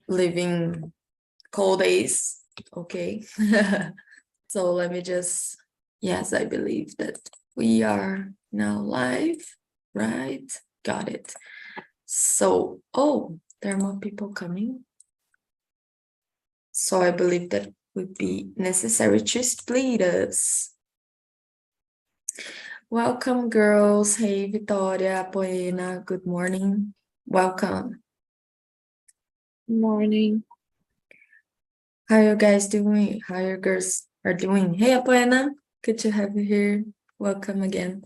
living cold days. Okay. So let me just, yes, I believe that we are now live, right? Got it. So, oh, there are more people coming. So I believe that would be necessary to split us. Welcome, girls. Hey, Vitória, Poena, good morning. Welcome. Morning. How you guys doing? How your girls are doing? Hey, Poena, good to have you here. Welcome again.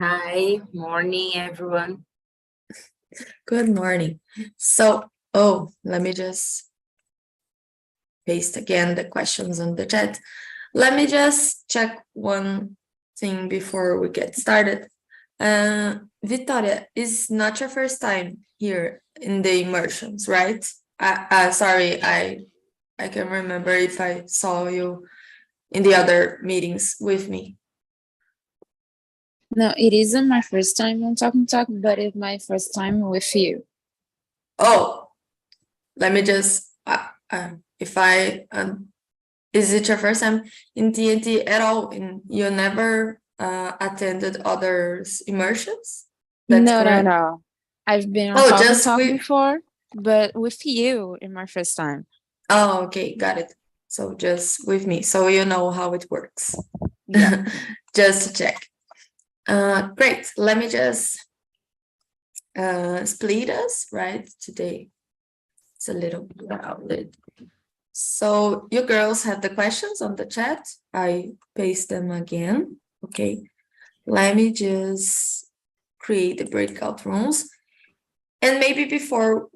Hi, morning, everyone. Good morning. So, oh, let me just paste again the questions on the chat. Let me just check one thing before we get started. Victoria, it's not your first time here in the immersions, right? Sorry, I can remember if I saw you in the other meetings with me. No, it isn't my first time on TALKNTALK, but it's my first time with you. Oh, let me just, is it your first time in TNT at all? And you never attended others immersions? That's correct? No. I've been on Oh, just TALKNTALK with, before, but with you in my first time. oh, okay, got it. So just with me, so you know how it works. Yeah. Just to check. Great. Let me just split us, right? Today it's a little crowded. So you girls have the questions on the chat. I paste them again. Okay. Let me just create the breakout rooms. And maybe before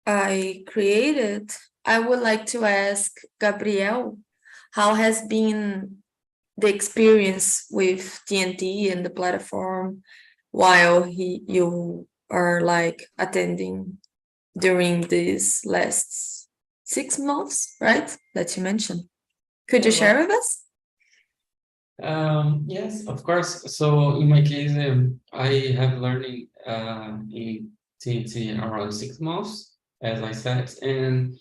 I create it, I would like to ask Gabriel, how has been the experience with TNT and the platform while you are like attending during these last 6 months, right? That you mentioned. Could you share with us? Yes, of course. So in my case, I have learning in TNT around 6 months, as I said, and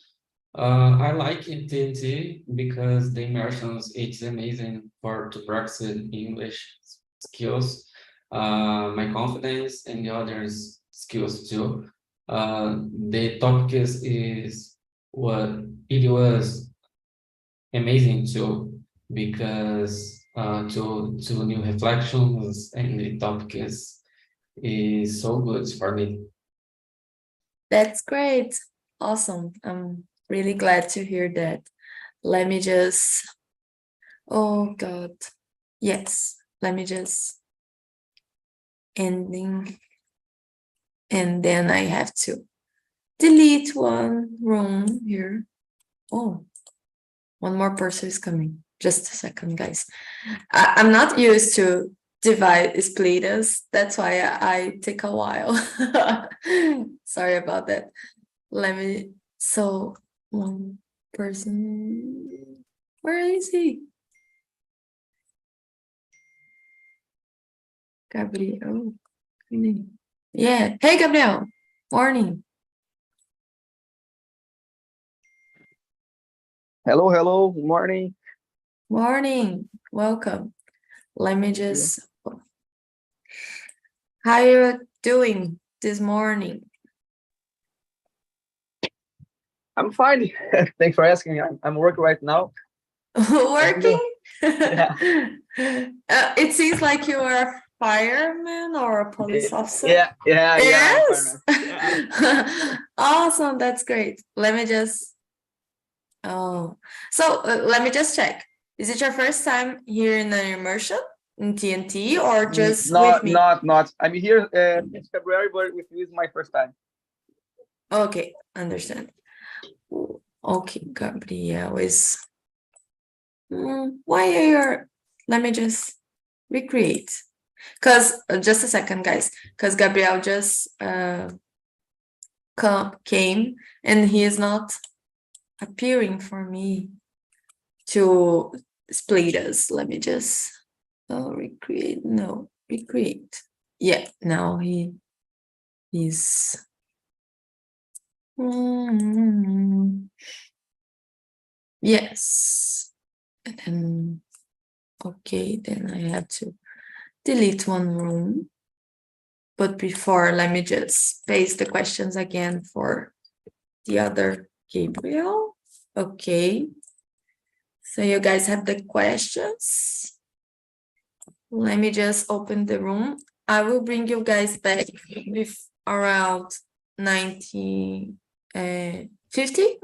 I like TNT because the immersions, it's amazing to practice English skills, my confidence and the others skills too. The topic is what it was amazing too, because to new reflections and the topic is so good for me. That's great. Awesome. I'm really glad to hear that. Let me just, oh God. Yes, let me just ending. And then I have to delete one room here. Oh, one more person is coming. Just a second, guys. I'm not used to split us. That's why I take a while. Sorry about that. So one person, where is he? Gabriel. Yeah. Hey, Gabriel. Morning. Hello, good morning. Morning. Welcome. Let me just, how are you doing this morning? I'm fine. Thanks for asking. I'm working right now. Working? Yeah. It seems like you are a fireman or a police officer. Yeah. Yes. Yeah. Awesome. That's great. Let me just. Oh, so let me just check. Is it your first time here in an immersion in TNT or just with me? Not. I'm here since February, but with you is my first time. Okay, understand. Okay, Gabriel is. Why are you? Let me just recreate. Because just a second, guys. Because Gabriel just came and he is not appearing for me to split us. Let me just recreate. No, recreate. Yeah, now he's. Yes. And then, okay, then I have to delete one room. But before, let me just paste the questions again for the other Gabriel. Okay. So you guys have the questions. Let me just open the room. I will bring you guys back with around 50,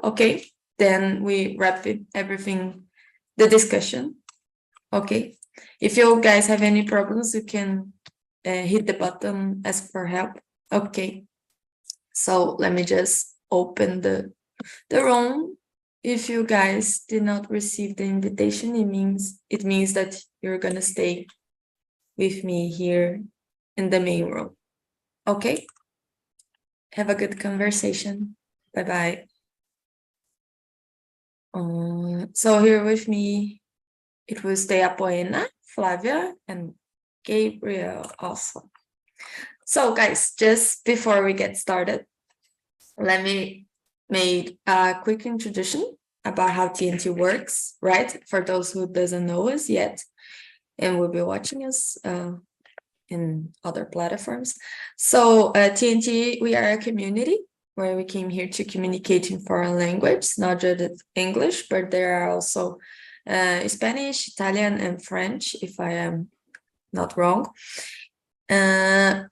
okay? Then we wrap everything, the discussion, okay? If you guys have any problems, you can hit the button, ask for help, okay? So let me just open the room. If you guys did not receive the invitation, it means that you're gonna stay with me here in the main room. Okay? Have a good conversation. Bye-bye. So here with me, it will stay Apoena, Flavia, and Gabriel also. So guys, just before we get started, let me make a quick introduction about how TNT works, right? For those who doesn't know us yet and will be watching us in other platforms. So TNT, we are a community where we came here to communicate in foreign language, not just English, but there are also Spanish, Italian, and French, if I am not wrong.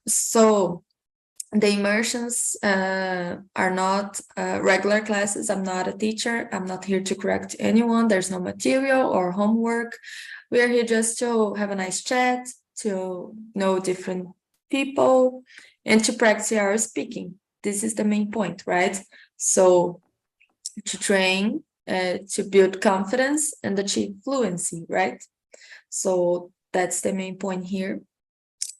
So the immersions are not regular classes. I'm not a teacher. I'm not here to correct anyone. There's no material or homework. We are here just to have a nice chat, to know different people, and to practice our speaking. This is the main point, right? So to train, to build confidence and achieve fluency, right? So that's the main point here.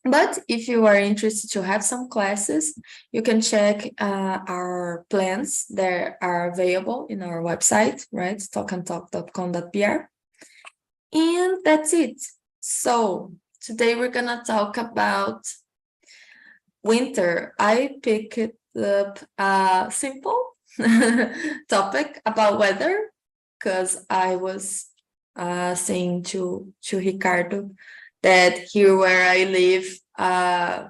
But if you are interested to have some classes, you can check our plans that are available in our website, right? talkandtalk.com.br. And that's it. So today we're gonna talk about winter. I picked up a simple topic about weather because I was saying to Ricardo that here where I live, a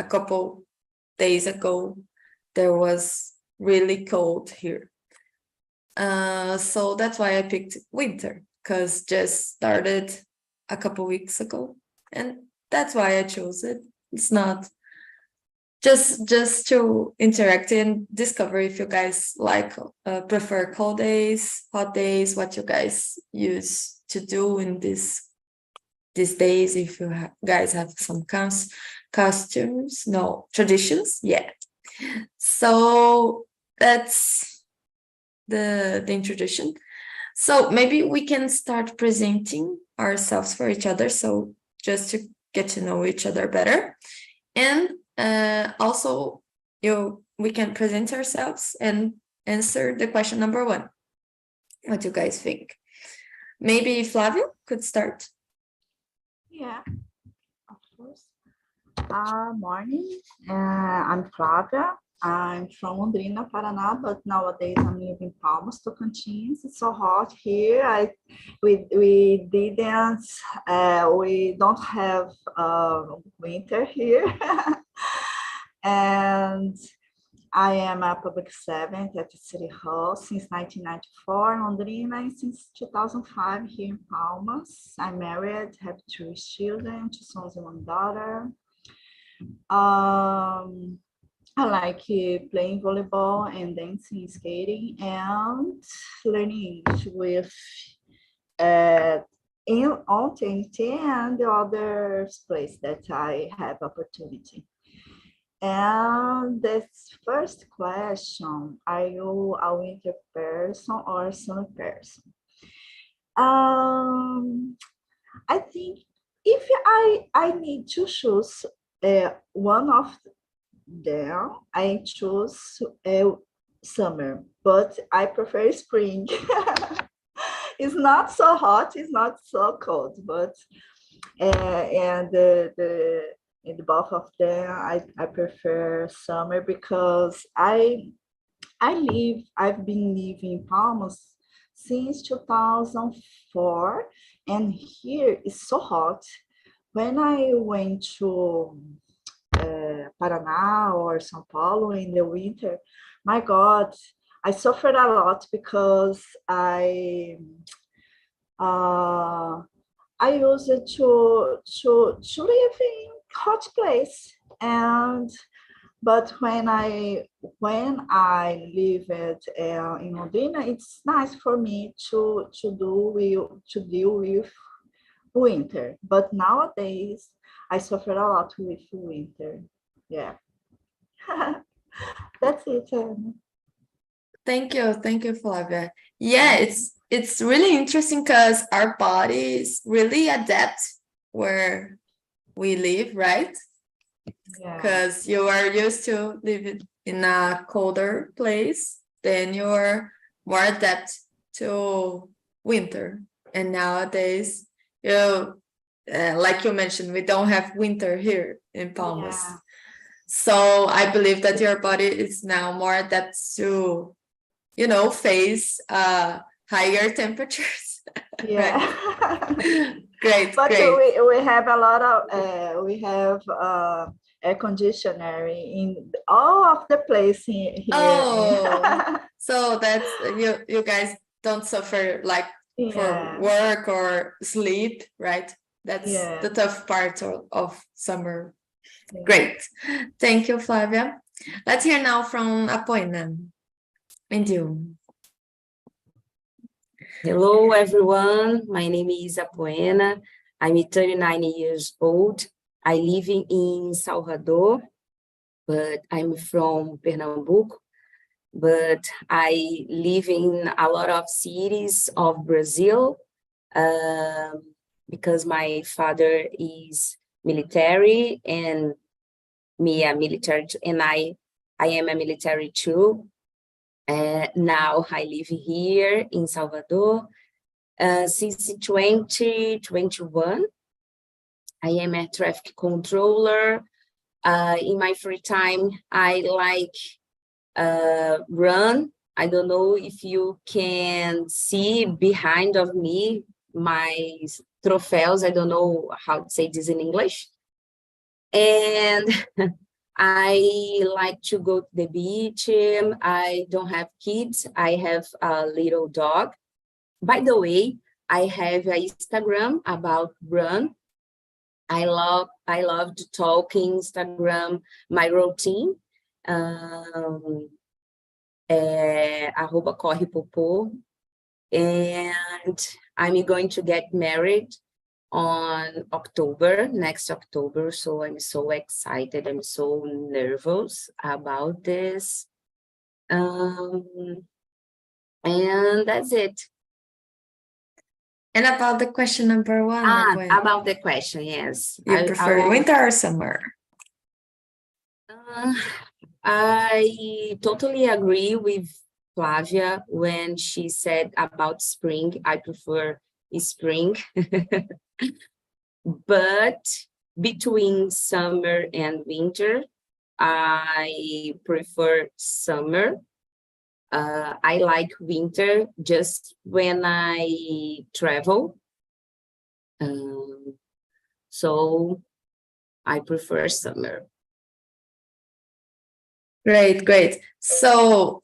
couple days ago, there was really cold here. So that's why I picked winter, because just started a couple weeks ago, and that's why I chose it. It's not just to interact and discover if you guys like prefer cold days, hot days, what you guys use to do in these days, if you guys have some traditions. Yeah, so that's the introduction. So maybe we can start presenting ourselves for each other, so just to get to know each other better. And also we can present ourselves and answer the question number 1. What do you guys think? Maybe Flavio could start. Yeah, of course. Morning, I'm Flavia. I'm from Londrina, Paraná, but nowadays I'm living in Palmas, Tocantins. It's so hot here. We don't have winter here. And I am a public servant at the City Hall since 1994 in Londrina, and since 2005 here in Palmas. I'm married, have 2 children, 2 sons and 1 daughter. I like playing volleyball and dancing, skating, and learning English with on TNT and the other place that I have opportunity. And this first question, are you a winter person or a summer person? I think if I need to choose one of them, I choose summer, but I prefer spring. It's not so hot, it's not so cold, but and the in both of them, I prefer summer because I've been living in Palmas since 2004, and here it's so hot. When I went to Paraná or São Paulo in the winter, my God, I suffered a lot because I used to live in hot place, but when I live in Londrina, it's nice for me to deal with winter. But nowadays I suffer a lot with winter. Yeah. That's it. Thank you, Flavia. Yeah, it's really interesting because our bodies really adapt where we live, right? Yeah. Because you are used to living in a colder place, then you're more adapt to winter. And nowadays, like you mentioned, we don't have winter here in Palmas. Yeah. So I believe that your body is now more adapted to, face higher temperatures. Yeah. Great, But great. we have a lot of air conditioner in all of the place here. Oh, so that's you guys don't suffer like for Yeah. work or sleep, right? That's Yeah. the tough part of summer. Yeah. Great. Thank you, Flavia. Let's hear now from Apoena. And you. Hello, everyone. My name is Apoena. I'm 39 years old. I live in Salvador, but I'm from Pernambuco. But I live in a lot of cities of Brazil because my father is military and me a military, and I am a military too. Now I live here in Salvador since 2021. I am a traffic controller. In my free time, I like run. I don't know if you can see behind of me my trophies. I don't know how to say this in English. And I like to go to the beach. I don't have kids. I have a little dog. By the way, I have an Instagram about run. I love to talk in Instagram my routine. @correpopô. And I'm going to get married on next October. So I'm so excited. I'm so nervous about this. And that's it. And about the question number one. About the question, yes. You prefer winter or summer? I totally agree with Flavia when she said about spring. I prefer spring. But between summer and winter, I prefer summer. I like winter just when I travel. So I prefer summer. Great. So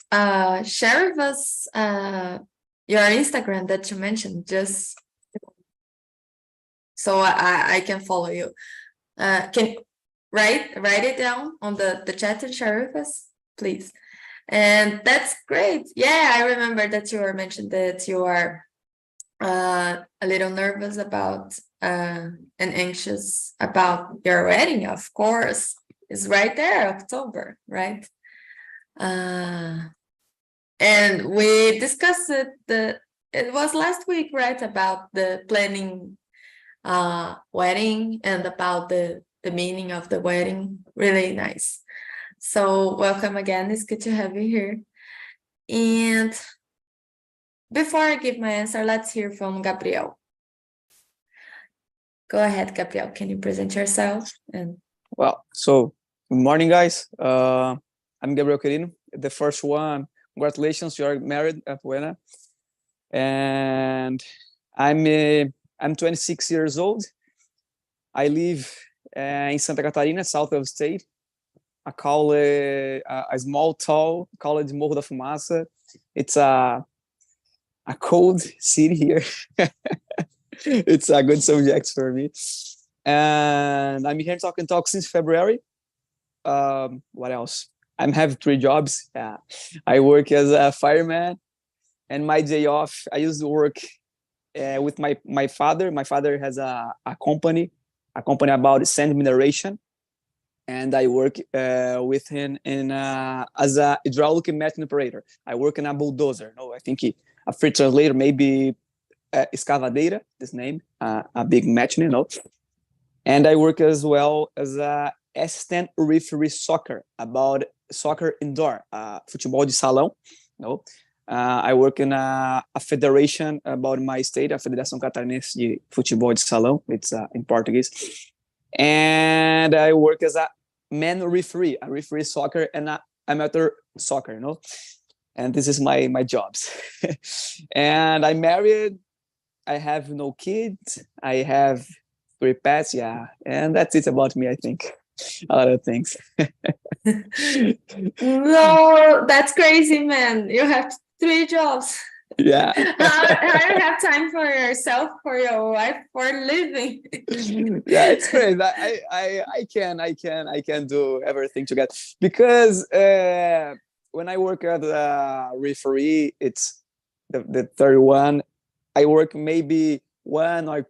share with us your Instagram that you mentioned, just so I can follow you. Can write it down on the chat and share with us, please. And that's great. Yeah, I remember that you were mentioned that you are a little nervous about and anxious about your wedding. Of course, it's right there, October, right? And we discussed it was last week, right, about the planning wedding and about the meaning of the wedding. Really nice. So welcome again. It's good to have you here. And before I give my answer, let's hear from Gabriel. Go ahead, Gabriel. Can you present yourself and Well, so good morning, guys. I'm Gabriel Quirino. The first one, congratulations, you are married, Apuena. And I'm 26 years old. I live in Santa Catarina, south of state. I call it a small town, call it Morro da Fumaça. It's a cold city here. It's a good subject for me. And I'm here talking talk since February. What else? I have 3 jobs. Yeah, I work as a fireman, and my day off, I used to work with my father. My father has a company about sand mineration, and I work with him in as a hydraulic machine operator. I work in a bulldozer. No, I think a free translator, maybe escavadeira, this name, a big machine, you know. And I work as well as a assistant referee soccer, about soccer indoor, futebol de salão, you know. I work in a federation about my state, a Federação Catarinense de Futebol de Salão. It's in Portuguese. And I work as a man referee, I referee soccer and amateur soccer, you know. And this is my jobs. And I'm married. I have no kids. I have 3 pets, yeah. And that's it about me, I think. A lot of things. No, that's crazy, man. You have 3 jobs. Yeah. How you have time for yourself, for your wife, for living? Yeah, it's crazy. I can do everything together because when I work at a referee, it's the third one. I work maybe 1 or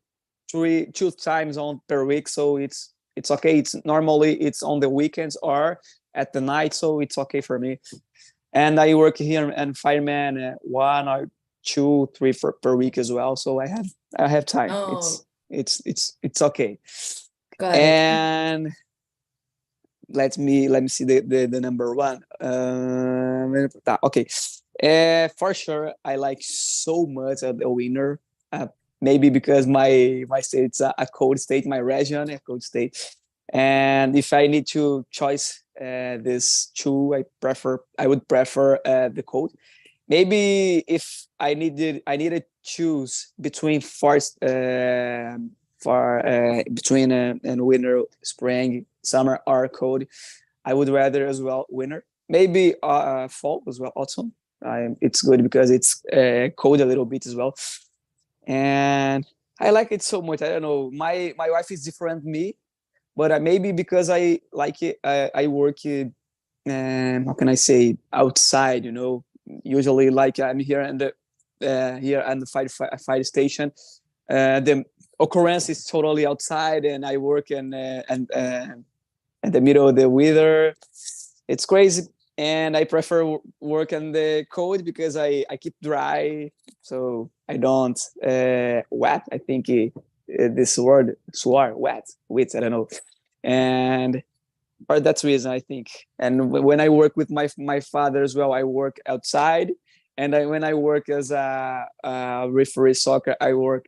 2 times per week, so it's okay. It's normally it's on the weekends or at the night, so it's okay for me. And I work here and fireman 1 or 2, 3 per week as well. So I have time. Oh. It's okay. Got it. And let me see the number 1. Okay. For sure, I like so much the winter. Maybe because my state's a cold state, my region a cold state. And if I need to choose this 2, I would prefer the cold. Maybe if I needed to choose between between and winter, spring, summer, or cold, I would rather as well winter. Maybe fall as well, autumn. It's good because it's cold a little bit as well. And I like it so much. I don't know. My wife is different than me, but maybe because I like it, I work. How can I say, outside? You know, usually like I'm here and the fire station. The occurrence is totally outside, and I work in the middle of the weather. It's crazy, and I prefer work in the cold because I keep dry, so I don't wet. I think this word wet, I don't know, and for that reason I think. And when I work with my father as well, I work outside, and when I work as a referee soccer, I work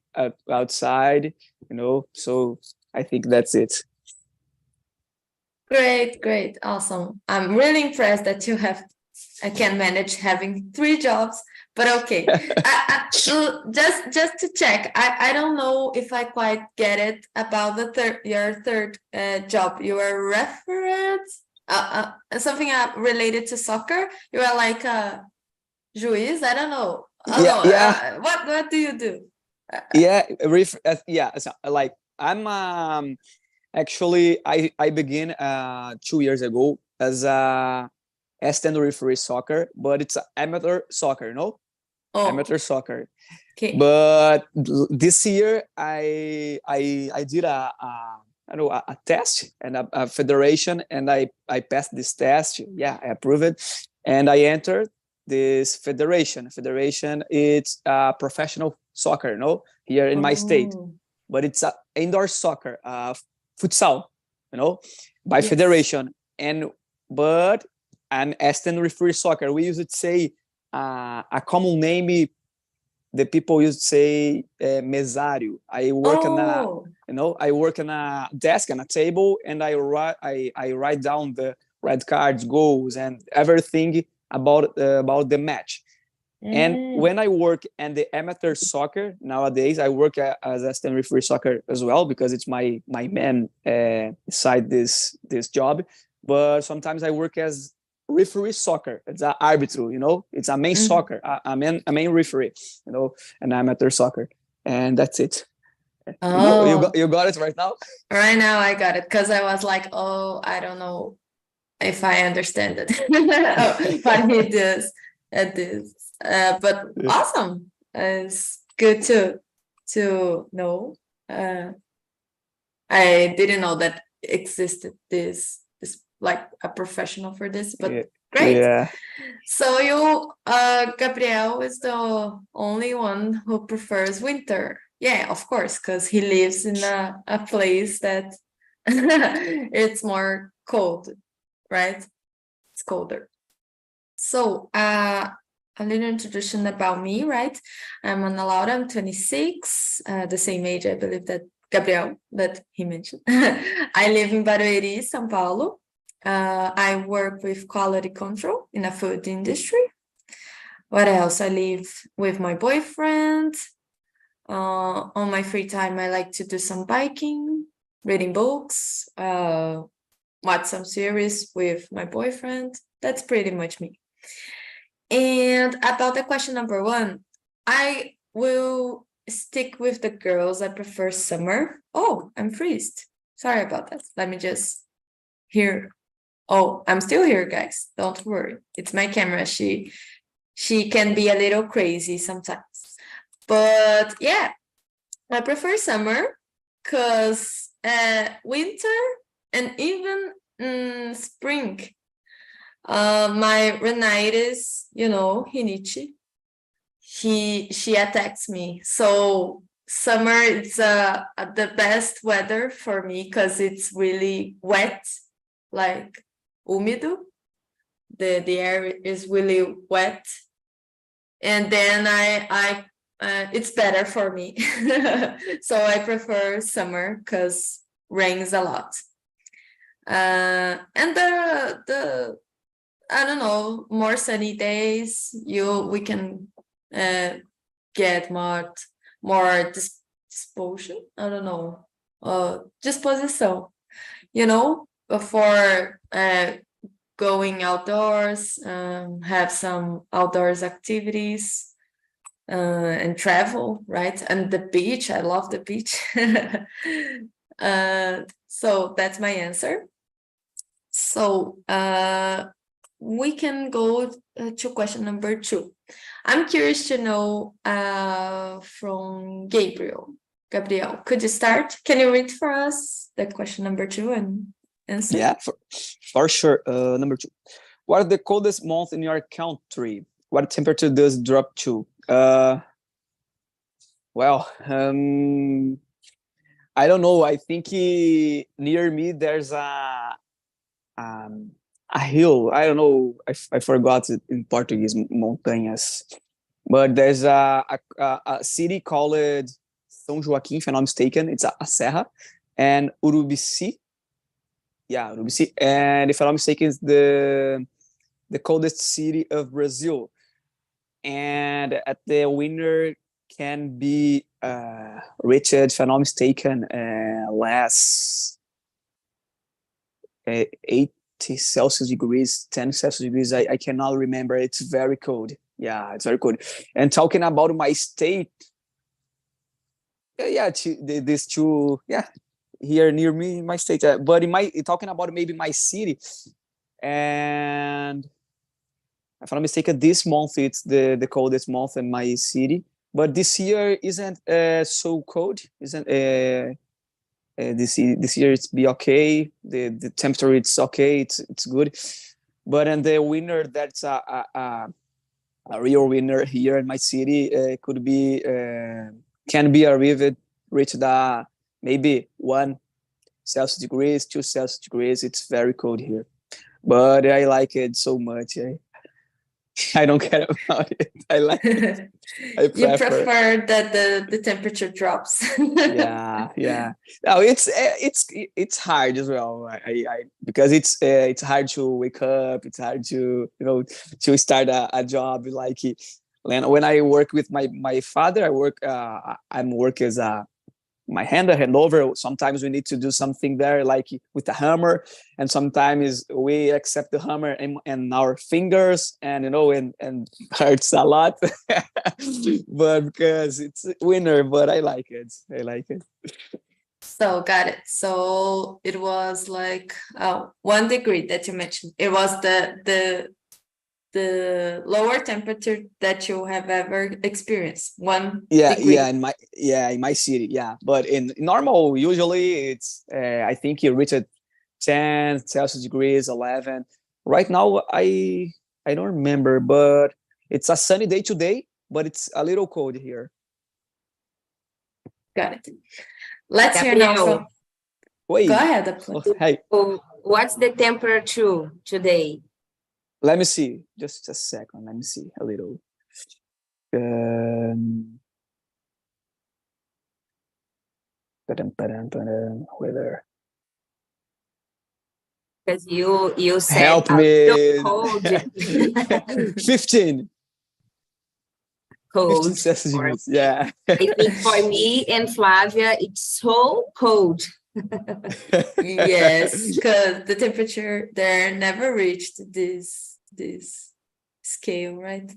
outside. You know, so I think that's it. Great, awesome. I'm really impressed that I can manage having 3 jobs, but okay. Just to check, I don't know if I quite get it about your third job. You are a referent, something related to soccer. You are like a juiz. I don't know. Yeah. What do you do? So, like I'm actually I began 2 years ago as a assistant referee soccer, but it's amateur soccer, you know? Oh, Amateur soccer. okay. But this year I did a test and a federation, and I passed this test. Yeah, I approved it, and I entered this federation. It's professional soccer, you know, here in my state, but it's a indoor soccer, futsal, you know, by Yes. federation. But I'm assistant referee soccer. We used to say a common name the people used to say mesário. I work on a, Oh, I work on a desk and a table, and I write down the red cards, goals, and everything about the match. And when I work in the amateur soccer nowadays, I work as assistant referee soccer as well, because it's my main side this job. But sometimes I work as referee soccer. It's an arbitro, it's a main soccer, a main referee, an amateur soccer, and that's it. oh. You got it right now. Right now I got it, because I was like, oh, I don't know if I understand it. What he does at this. But awesome. It's good to know. I didn't know that existed this like a professional for this, but great. Yeah. So you, Gabriel is the only one who prefers winter. Yeah, of course, because he lives in a place that it's more cold, right? It's colder. So, a little introduction about me, right? I'm Ana Laura, I'm 26, the same age, I believe, that Gabriel, that he mentioned. I live in Barueri, São Paulo. I work with quality control in the food industry. What else? I live with my boyfriend. On my free time, I like to do some biking, reading books, watch some series with my boyfriend. That's pretty much me. And about the question number 1, I will stick with the girls. I prefer summer. Oh, I'm freezed. Sorry about that. Let me just here. Oh, I'm still here, guys. Don't worry. It's my camera. She can be a little crazy sometimes. But yeah, I prefer summer because winter and even spring, my rhinitis, rhinite, she attacks me. So summer is the best weather for me because it's really wet, like úmido. The air is really wet, and then I it's better for me. So I prefer summer because rains a lot. And the I don't know, more sunny days, we can get more disposition. I don't know, disposição, for going outdoors, have some outdoors activities, and travel, right? And the beach, I love the beach. So that's my answer. So we can go to question number 2. I'm curious to know from Gabriel, could you start? Can you read for us the question number 2 and answer? Yeah, for sure. Number 2. What are the coldest months in your country? What temperature does it drop to? Well, I don't know. I think near me there's a hill. I don't know. I forgot it in Portuguese, montanhas. But there's a city called São Joaquim, if I'm not mistaken. It's a serra. And Urubici. Yeah, Urubici. And if I'm not mistaken, it's the coldest city of Brazil. And at the winter can be reached, if I'm not mistaken, less 80 Celsius degrees, 10 Celsius degrees. I cannot remember. It's very cold. Yeah, it's very cold. And talking about my state, these two, here near me, my state. But talking about maybe my city, and if I'm not mistaken, this month it's the coldest month in my city. But this year isn't so cold. Isn't this year it's be okay. The temperature it's okay. It's good. But in the winter, that's a real winter here in my city. Could be can be reached maybe 1 Celsius degrees, 2 Celsius degrees. It's very cold here, but I like it so much. I don't care about it. I like it. I You prefer. prefer that the temperature drops. Yeah. No, it's hard as well. I because it's hard to wake up. It's hard to to start a job. Like when I work with my father, I'm work as a my hand over. Sometimes we need to do something there, like with a hammer, and sometimes we accept the hammer and our fingers, and and hurts a lot. But because it's winter, but I like it. I like it. So got it. So it was like 1 degree that you mentioned. It was the lower temperature that you have ever experienced. 1 degree. In my city, yeah. But in normal, usually it's I think you reach 10 Celsius degrees, 11. Right now, I don't remember, but it's a sunny day today, but it's a little cold here. Got it. Let's hear now Gabriel. from. Wait. Go ahead, Apple. Hey, So what's the temperature today? let me see. Just a second. Let me see a little. Weather. Because you said Help a me. little cold. 15. Cold. 15 Celsius Or- degrees. Yeah. I think for me and Flavia, it's so cold. Yes, because the temperature there never reached this scale, right?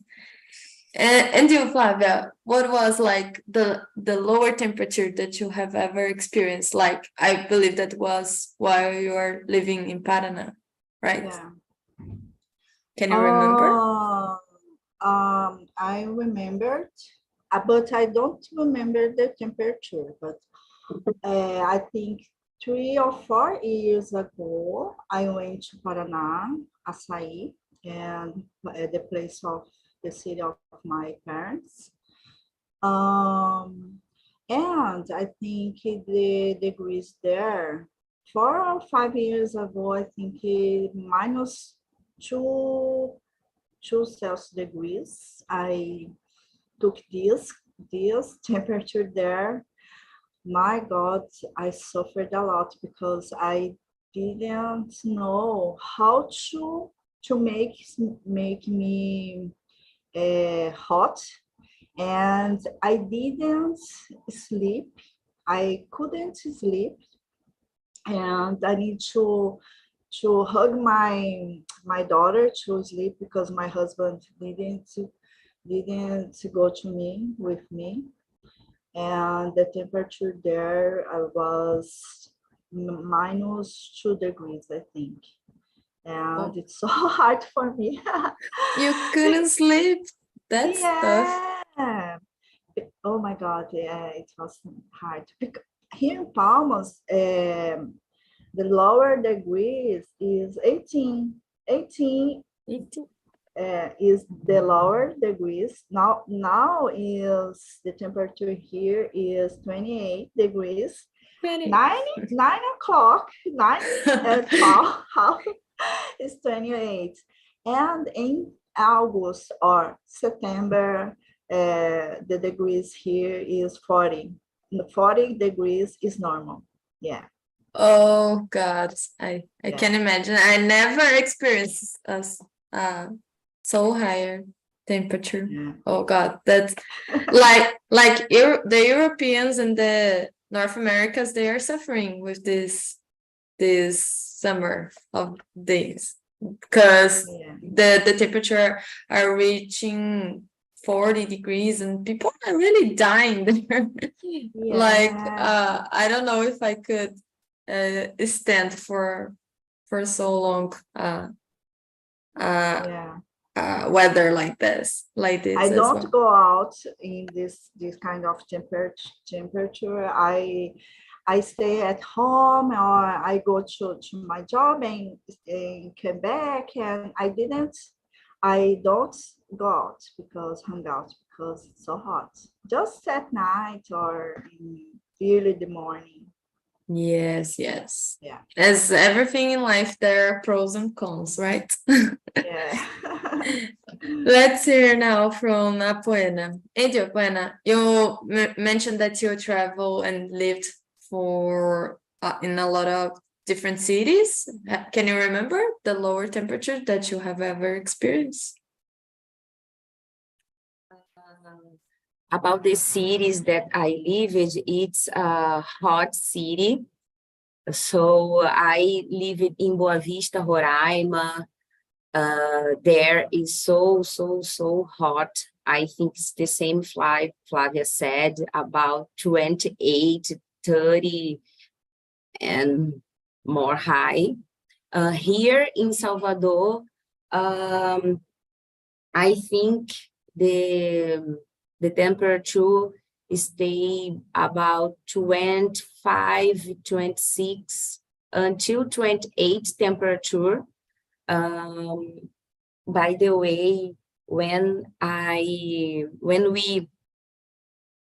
And you, Flavia, what was like the lower temperature that you have ever experienced? Like, I believe that was while you were living in Paraná, right? Yeah. Can you remember? I remembered, but I don't remember the temperature. But I think 3 or 4 years ago, I went to Paraná, Açaí, and the place of the city of my parents. And I think the degrees there, 4 or 5 years ago, I think minus 2 Celsius degrees. I took this temperature there. My God, I suffered a lot because I didn't know how to make me hot, and I didn't sleep. I couldn't sleep, and I need to hug my daughter to sleep because my husband didn't go to me with me, and the temperature there was minus 2 degrees, I think, and it's so hard for me. You couldn't sleep? That's tough. Yeah. Oh my God, yeah, it was hard. Because here in Palmas, the lower degrees is 18. 18 is the lower degrees. Now is the temperature here is 28 degrees. 9 o'clock, 9 and half is 28. And in August or September, the degrees here is 40. The 40 degrees is normal. Yeah. Oh God, I Yeah. can imagine. I never experienced so higher temperature. Yeah. Oh God, that's like the Europeans and the North Americas, they are suffering with this summer of days because Yeah. the temperature are reaching 40 degrees and people are really dying there. Like Yeah. I don't know if I could stand for so long Yeah. weather like this I as don't well. go out in this kind of temperature. I stay at home, or I go to my job in Quebec, and I don't go out hang out because it's so hot. Just at night or in early the morning. Yes, yes. Yeah. As everything in life, there are pros and cons, right? Yeah. Let's hear now from Apoena. And you, Apoena, you mentioned that you travel and lived for in a lot of different cities. Can you remember the lower temperature that you have ever experienced? About the cities that I live in, it's a hot city. So I live in Boa Vista, Roraima. There is so hot. I think it's the same Flavia said, about 28, 30 and more high. Here in Salvador, I think the temperature stay about 25, 26 until 28 temperature. By the way, when we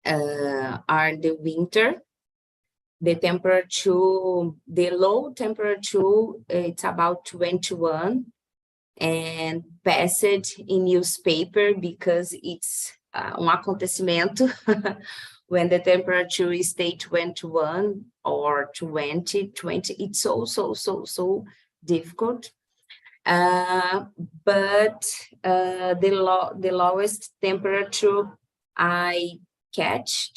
are the winter, the temperature, the low temperature, it's about 21, and passed in newspaper because it's acontecimento when the temperature is stay 21 or 20, it's so difficult. But the lowest temperature I catch,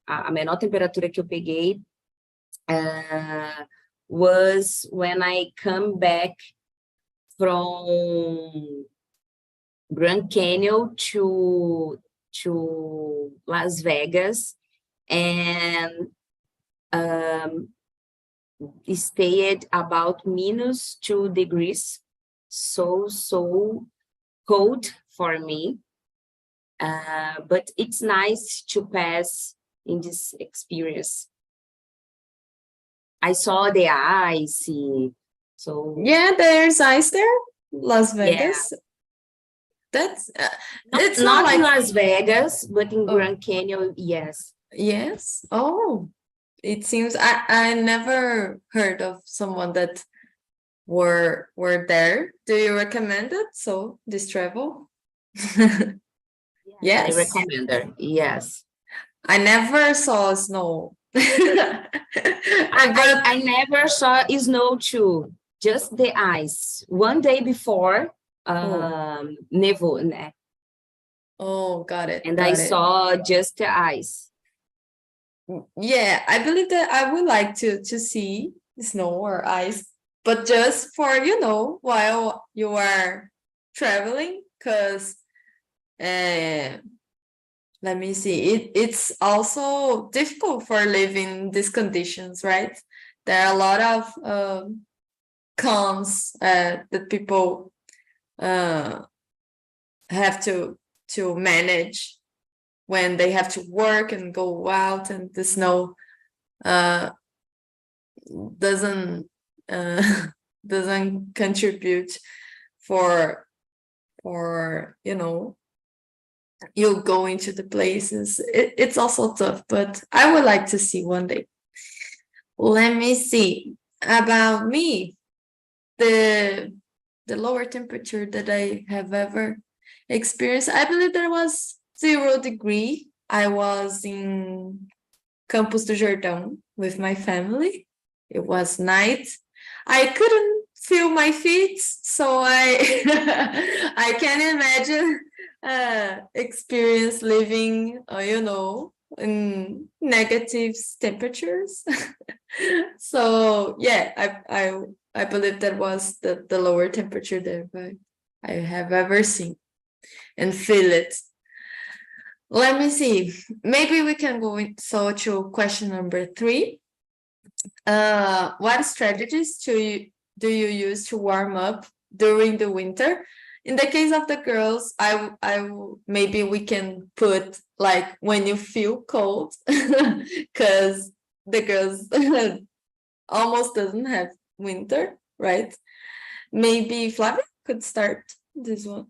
a menor temperatura que eu peguei, was when I come back from Grand Canyon to Las Vegas, and stayed about -2 degrees. So cold for me, but it's nice to pass in this experience. I saw the ice, so yeah, there's ice there, Las Vegas. That's it's not like in Las Vegas, but in Oh. Grand Canyon, yes. Yes. Oh, it seems I never heard of someone that were there. Do you recommend it? So this travel? Yes. I recommend her. Yes. I never saw snow. I never saw snow too. Just the ice. One day before, nevou, né? Oh, got it. And got I it. saw just the ice. Yeah, I believe that I would like to see snow or ice, but just for, while you are traveling, because let me see, it's also difficult for living these conditions, right? There are a lot of cons that people have to manage when they have to work and go out, and the snow doesn't contribute for you going to the places. It's also tough, but I would like to see one day. Let me see about me. The lower temperature that I have ever experienced, I believe there was 0 degree. I was in Campos do Jordão with my family. It was night. I couldn't feel my feet, so I I can imagine experience living, in negative temperatures. So yeah, I believe that was the lower temperature that I have ever seen and feel it. Let me see. Maybe we can go to question number 3. What strategies do you use to warm up during the winter? In the case of the girls, maybe we can put like when you feel cold, because the girls almost doesn't have winter, right? Maybe Flavia could start this one.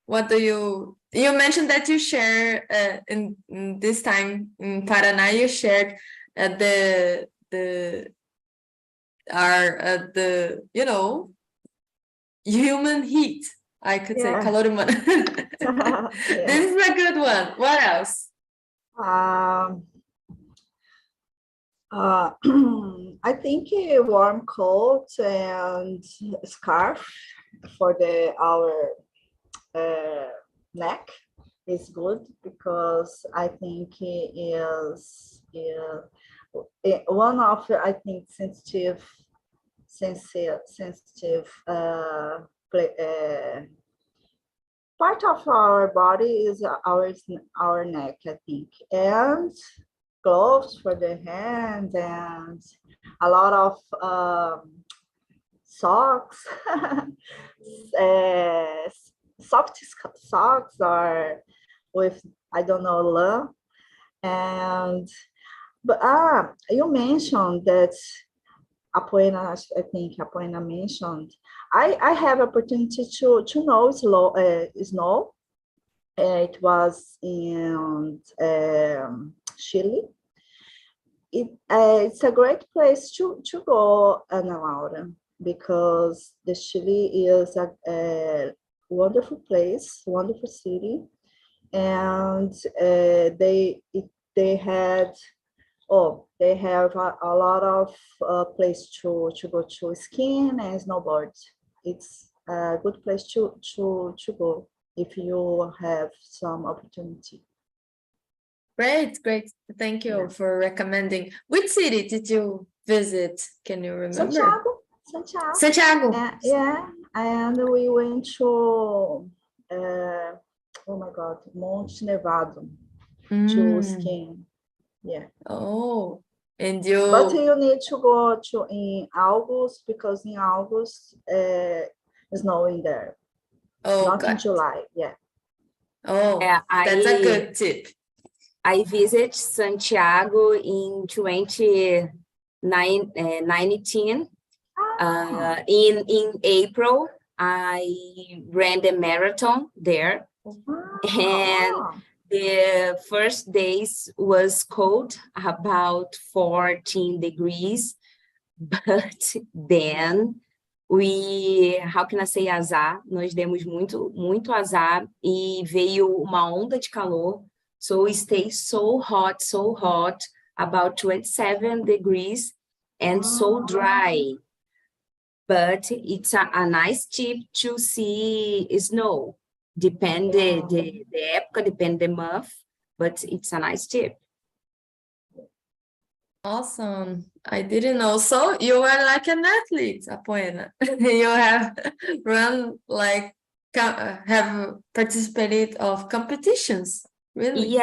What do you mentioned that you share in this time in Paraná, you shared the the human heat. I could say Yeah. calor humano. This is a good one. What else? I think a warm coat and scarf for our neck is good, because I think it is one of, I think, sensitive part of our body is our neck, I think, and gloves for the hands, and a lot of socks, soft socks, or with, I don't know, love. But you mentioned that Apoena, I think Apoena mentioned, I have opportunity to know snow. It was in Chile. It's a great place to go, Ana Laura, because the Chile is a wonderful place, wonderful city, and they have a lot of place to go to skiing and snowboard. It's a good place to go if you have some opportunity. Great. Thank you for recommending. Which city did you visit? Can you remember? Santiago. Yeah, and we went to oh my God, Monte Nevado to skiing. Yeah. Oh, and you. But you need to go to in August, because in August snowing there. Oh, not in July. Yeah. Oh, Yeah, that's a good tip. I visit Santiago in 2019. In April, I ran the marathon there, and the first days was cold, about 14 degrees, but then how can I say, azar, nós demos muito azar e veio uma onda de calor, so it stayed so hot, about 27 degrees, and so dry. But it's a nice tip to see snow. Depende the época, depende the month, but it's a nice tip. Awesome. I didn't know. So you are like an athlete, Apoena. You have run have participated of competitions, really?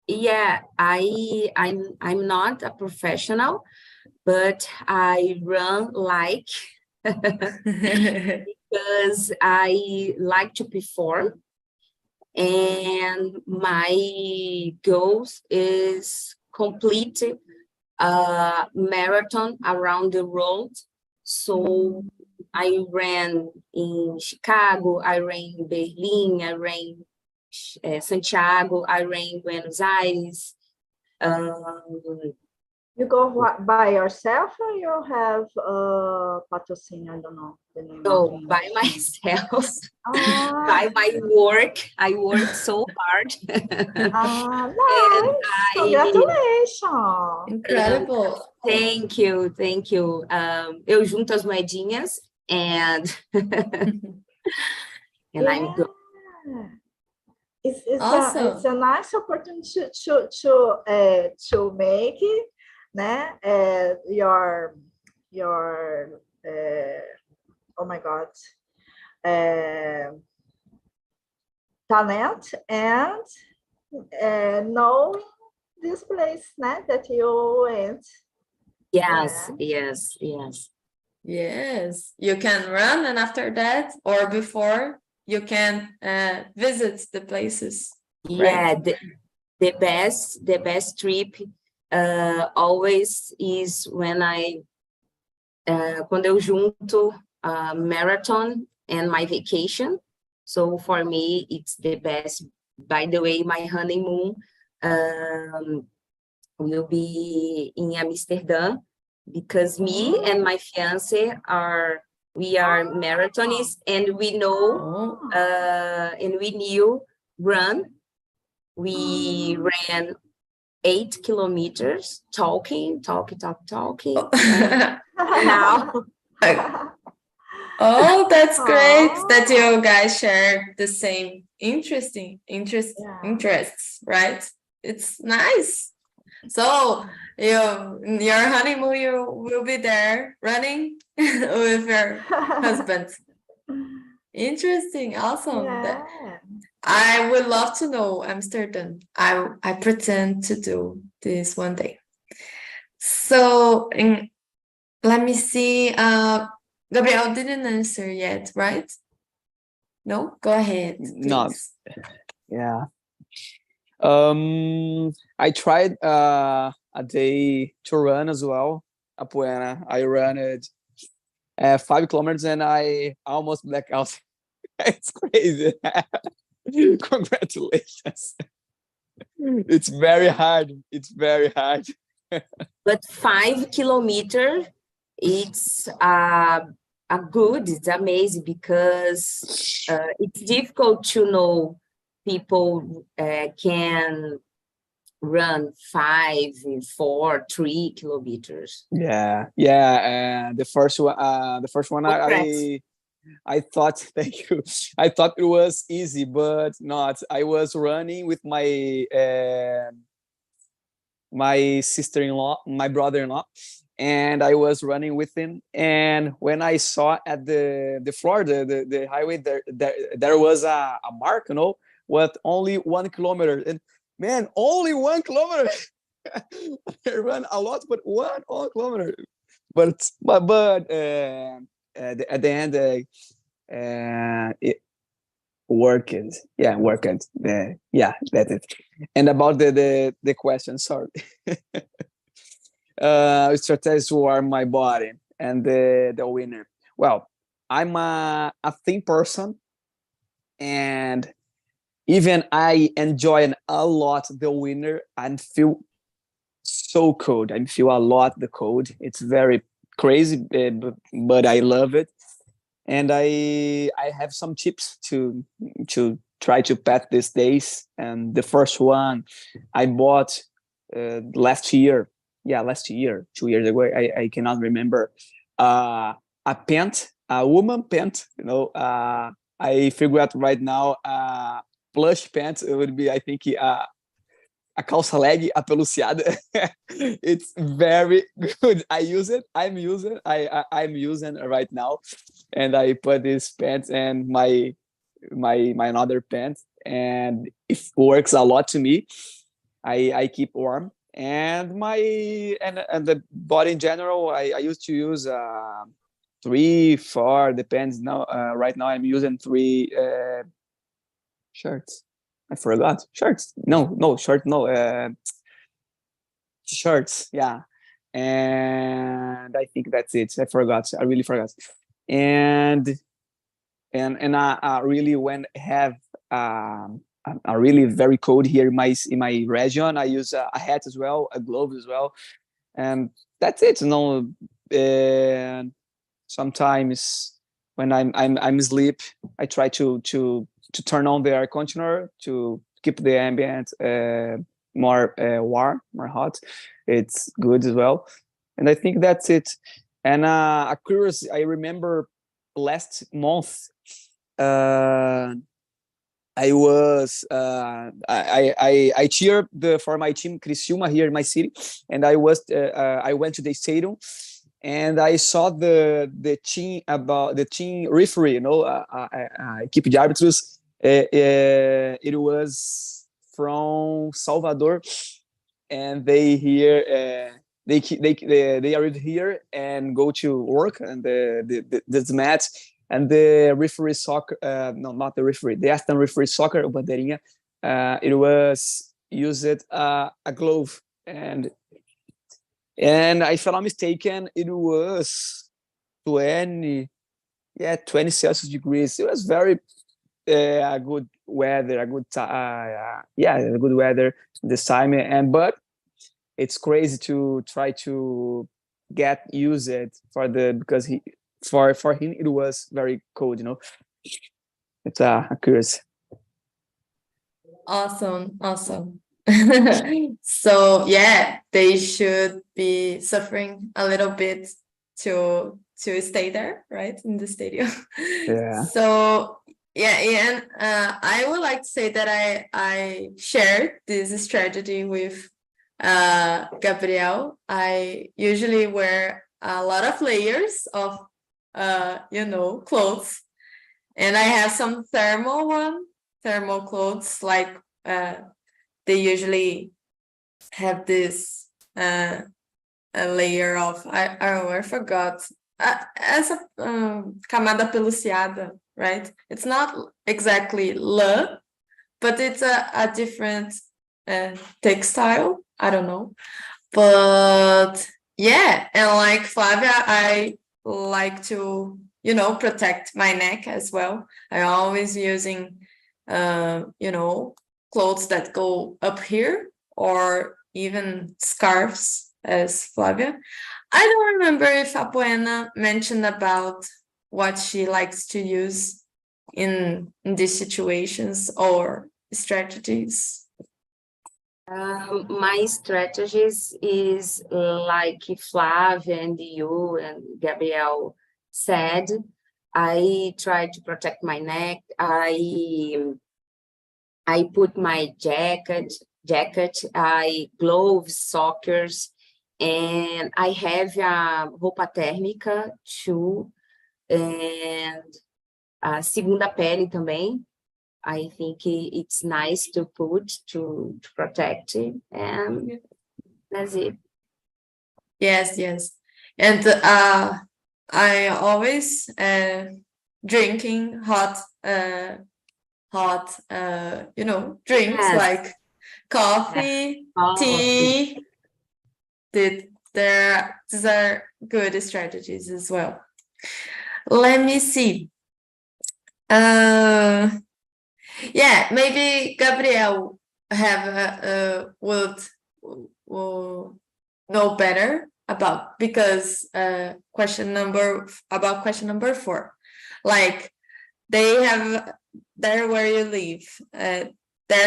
Yeah. I'm not a professional, but I run because I like to perform, and my goal is complete marathon around the world. So I ran in Chicago, I ran in Berlin, I ran Santiago, I ran Buenos Aires. You go by yourself, or you have patrocínio? I don't know the name. No, by myself. By my work. I work so hard. Nice. Congratulations. Incredible. Thank you. Eu junto as moedinhas and I'm good. It's Awesome. It's a nice opportunity to make it, né? Your oh my God, talent, and know this place, né, that you went. Yes. Yes, you can run, and after that, or before, you can visit the places. Yeah, right? the best trip always is when quando eu junto marathon and my vacation. So for me, it's the best. By the way, my honeymoon will be in Amsterdam because me and my fiance we are marathonists, and we know Oh. and we knew run. We ran 8 kilometers talking. And now Oh, that's great that Oh. you guys share the same interests, right? It's nice. So in your honeymoon, you will be there running with your husband. Interesting, awesome. Yeah. I would love to know Amsterdam. I pretend to do this one day. So let me see. Gabriel didn't answer yet, right? No, go ahead, No. please. Yeah. I tried a day to run as well. Apoena. I ran it 5 kilometers and I almost blacked out. It's crazy. Congratulations. It's very hard. It's very hard. but 5 kilometers, it's it's amazing, because it's difficult to know people can run 5, 4, 3 kilometers. Yeah. The first one. Congrats. I thought, thank you. I thought it was easy, but not. I was running with my sister-in-law, my brother-in-law, and I was running with him. And when I saw at the floor, the highway, there was a mark, with only 1 kilometer. And man, only 1 kilometer. I ran a lot, but 1 kilometer. But at the end, it worked. Yeah, worked. Yeah, that's it. And about the question, sorry. Strategies to warm my body and the winner. Well, I'm a thin person, and even I enjoy a lot the winter and feel so cold. I feel a lot the cold. It's very crazy, but I love it. And I have some tips to try to pass these days. And the first one I bought last year. Yeah, last year, 2 years ago. I cannot remember. A pant, a woman pant. I figure out right now. Plush pants. It would be, I think, a calça leg apeluciada. It's very good. I use it. I'm using right now, and I put this pants and my another pants, and it works a lot to me. I keep warm, and and the body in general. I used to use 3, 4, depends. Now right now I'm using 3 shirts. I forgot. Shirts. No, shirt. No. Shirts. Yeah. And I think that's it. I forgot. I really forgot. And I really, when have a really very cold here in my region, I use a hat as well, a glove as well, and that's it. And sometimes when I'm asleep, I try to turn on the air conditioner to keep the ambient more warm, more hot. It's good as well. And I think that's it. And a curious, I remember last month, I was I cheered for my team Criciúma here in my city, and I went to the stadium, and I saw the team referee, equipe de árbitros. It was from Salvador, and they arrived here and go to work, and the match, and the referee soccer, no, not the referee, the assistant referee soccer, o bandeirinha, it was used a glove, and if I'm not mistaken, it was 20 Celsius degrees. It was very a good weather, a good weather this time, but it's crazy to try to get used because for him it was very cold, It's curious. Awesome. So yeah, they should be suffering a little bit to stay there, right, in the stadium. Yeah. So yeah, and I would like to say that I shared this strategy with Gabriel. I usually wear a lot of layers of clothes, and I have some thermal clothes, like they usually have this a layer of I forgot, essa camada peluciada, right? It's not exactly lã, but it's a different textile. I don't know, but yeah, and like Flavia, I like to protect my neck as well. I always using clothes that go up here, or even scarves, as Flavia. I don't remember if Apoena mentioned about what she likes to use in these situations or strategies. My strategies is like Flavia and you and Gabriel said. I try to protect my neck. I put my jacket, gloves, sockers, and I have a roupa térmica too, and a segunda pele também. I think it's nice to put to protect it, and that's it. Yes. And I always drinking hot drinks, Yes. like coffee, tea. These are good strategies as well. Let me see. Yeah, maybe Gabriel would know better about, because question number 4, like they have there where you live, there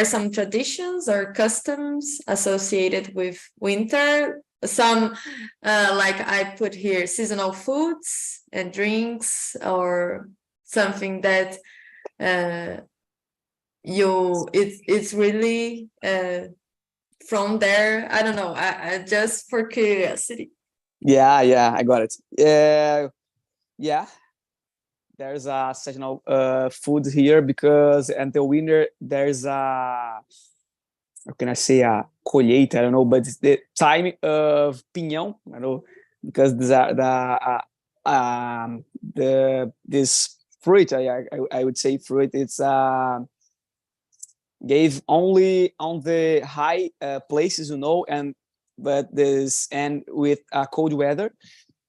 are some traditions or customs associated with winter. Some like I put here, seasonal foods and drinks, or something that it's really from there. I don't know. I just for curiosity. Yeah, I got it. Yeah. There's a seasonal food here, because until winter there's a, how can I say, a colheita? I don't know, but it's the time of pinhão. I know, because these are this fruit. I would say fruit. It's gave only on the high places, and with cold weather,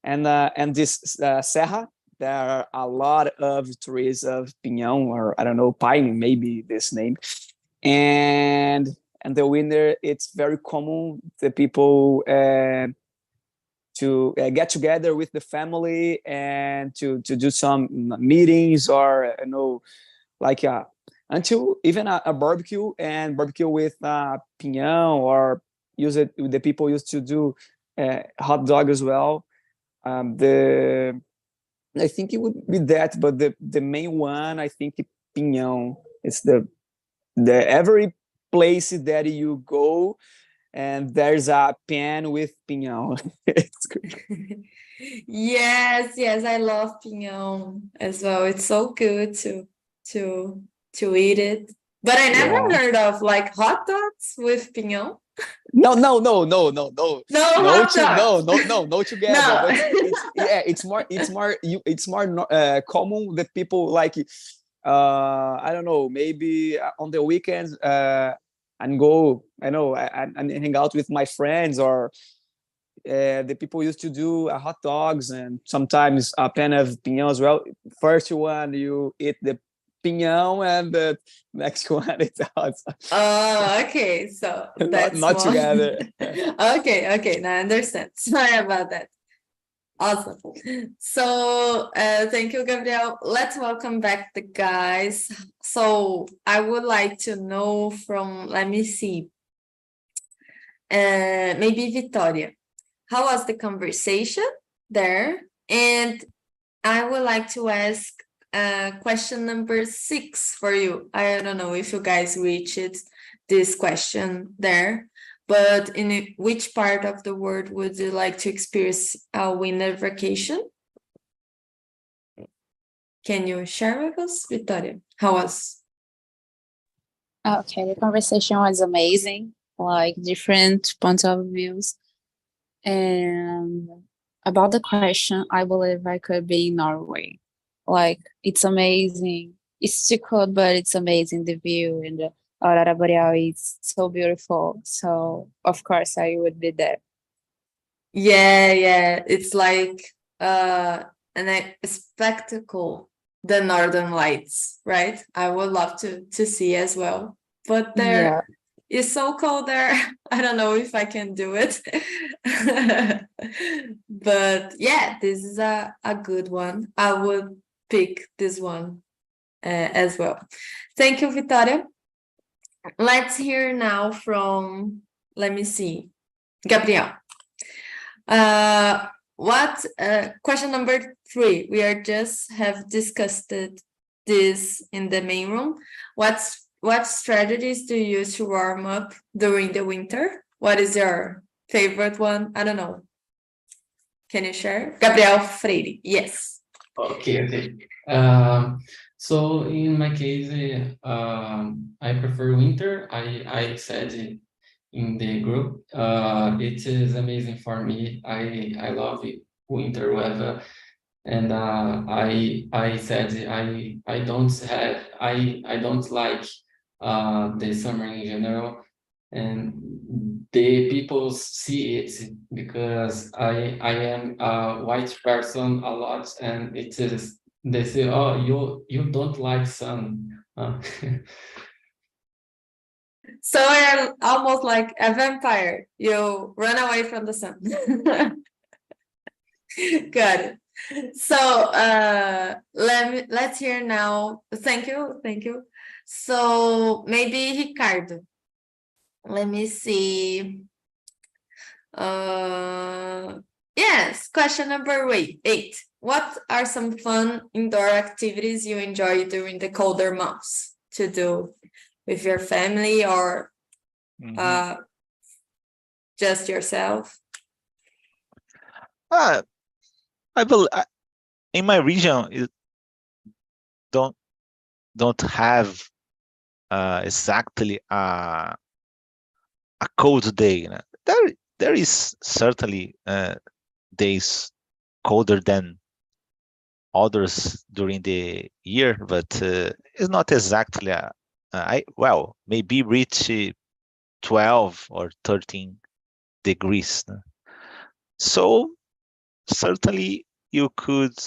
and this serra, there are a lot of trees of pinhão, or I don't know, pine, maybe this name, and the winter it's very common the people to get together with the family and to do some meetings, or like until even a barbecue, and barbecue with pinhão, or the people used to do hot dog as well. I think it would be that, but the main one, I think, pinhão. It's the every place that you go, and there's a pan with pinhão. It's great. Yes, I love pinhão as well. It's so good to eat it. But I never heard of like hot dogs with pinhão. No. No No hot dogs. No together. No. But it's more common that people like, I don't know, maybe on the weekends and go, and hang out with my friends, or the people used to do hot dogs, and sometimes a pan of pinhão as well. First one you eat the pinhão, and the next one it's hot. Oh, okay. So that's not more... together. Okay. Now I understand. Sorry about that. Awesome. So thank you, Gabriel. Let's welcome back the guys. So I would like to know from, let me see, maybe Victoria. How was the conversation there? And I would like to ask question number 6 for you. I don't know if you guys reached this question there, but in which part of the world would you like to experience a winter vacation? Can you share with us, Victoria? How was? Okay, the conversation was amazing, like different points of views. And about the question, I believe I could be in Norway. Like, it's amazing. It's too cold, but it's amazing. The view and the aurora boreal is so beautiful. So, of course, I would be there. Yeah, it's like a spectacle, the Northern Lights, right? I would love to see as well. But there it's so cold there. I don't know if I can do it. But yeah, this is a good one. I would pick this one as well. Thank you, Victoria. Let's hear now from, let me see, Gabriel. What question number 3? We are just have discussed this in the main room. What strategies do you use to warm up during the winter? What is your favorite one? I don't know. Can you share? Gabriel Freire. Yes. Okay. So in my case, I prefer winter. I said in the group, it is amazing for me. I love winter weather, and I said I don't like the summer in general, and the people see it because I am a white person a lot, and it is they say, oh, you don't like sun. So you're almost like a vampire. You run away from the sun. Got it. So let's hear now. Thank you. So maybe Ricardo. Let me see. Yes, question number 8. What are some fun indoor activities you enjoy during the colder months to do with your family or just yourself? I believe in my region it don't have exactly a cold day. There is certainly days colder than others during the year, but it's not exactly maybe reach 12 or 13 degrees. So certainly you could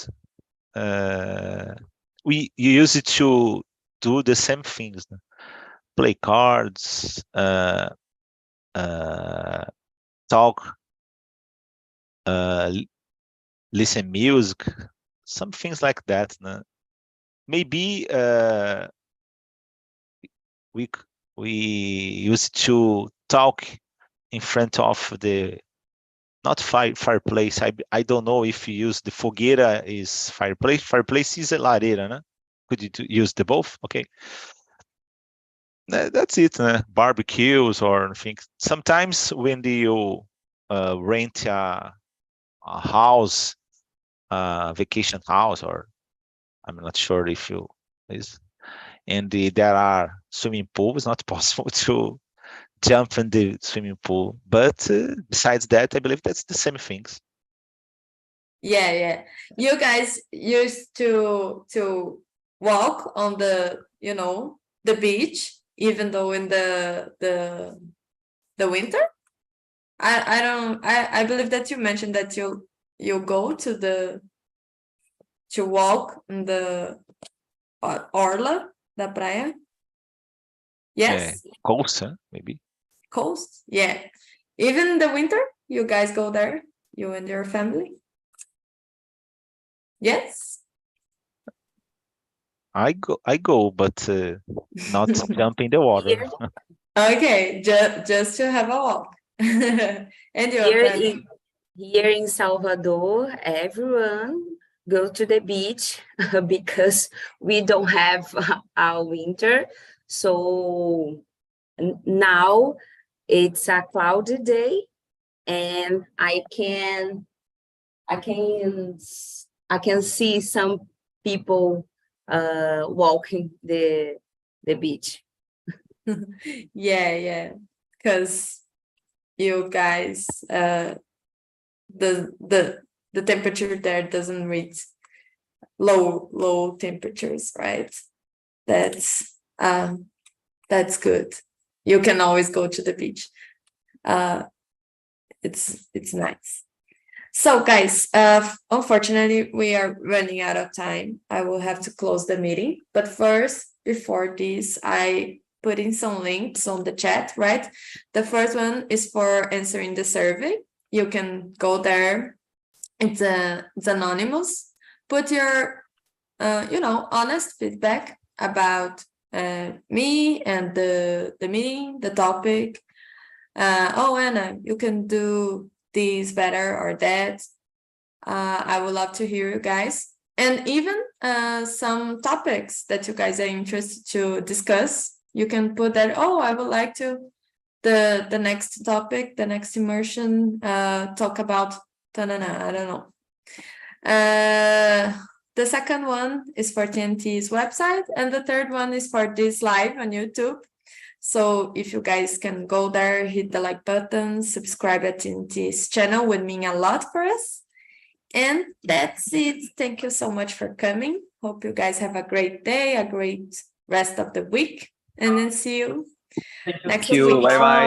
you use it to do the same things, play cards, talk, listen music, some things like that. Maybe we use it to talk in front of the not fireplace. I don't know if you use the fogueira is fireplace. Fireplace is a lareira, né? Could you use the both? Okay. That's it. Barbecues or things. Sometimes when you rent a house, vacation house, or I'm not sure if you is, and there are swimming pools. It's not possible to jump in the swimming pool, but besides that, I believe that's the same things. Yeah. You guys used to walk on the the beach, even though in the winter. I believe that you mentioned that you go to walk in the orla da praia. Yes. Coast, maybe. Coast. Yeah. Even in the winter, you guys go there, you and your family. Yes? I go, but not jump in the water. Here, Okay, just to have a walk. And you, here Fran? in, here in Salvador, everyone go to the beach because we don't have our winter. So now it's a cloudy day, and I can see some people walking the beach. Yeah, because you guys, the temperature there doesn't reach low temperatures, right? That's good. You can always go to the beach. It's nice. So guys, unfortunately, we are running out of time. I will have to close the meeting. But first, before this, I put in some links on the chat, right? The first one is for answering the survey. You can go there. It's anonymous. Put your, honest feedback about me and the meeting, the topic. Anna, you can do this better or that. I would love to hear you guys. And even some topics that you guys are interested to discuss. You can put that, I would like to, the next topic, the next immersion, talk about, I don't know. The second one is for TNT's website. And the third one is for this live on YouTube. So if you guys can go there, hit the like button, subscribe at TNT's channel, would mean a lot for us. And that's it. Thank you so much for coming. Hope you guys have a great day, a great rest of the week. And then see you next Thank you. week. Bye bye.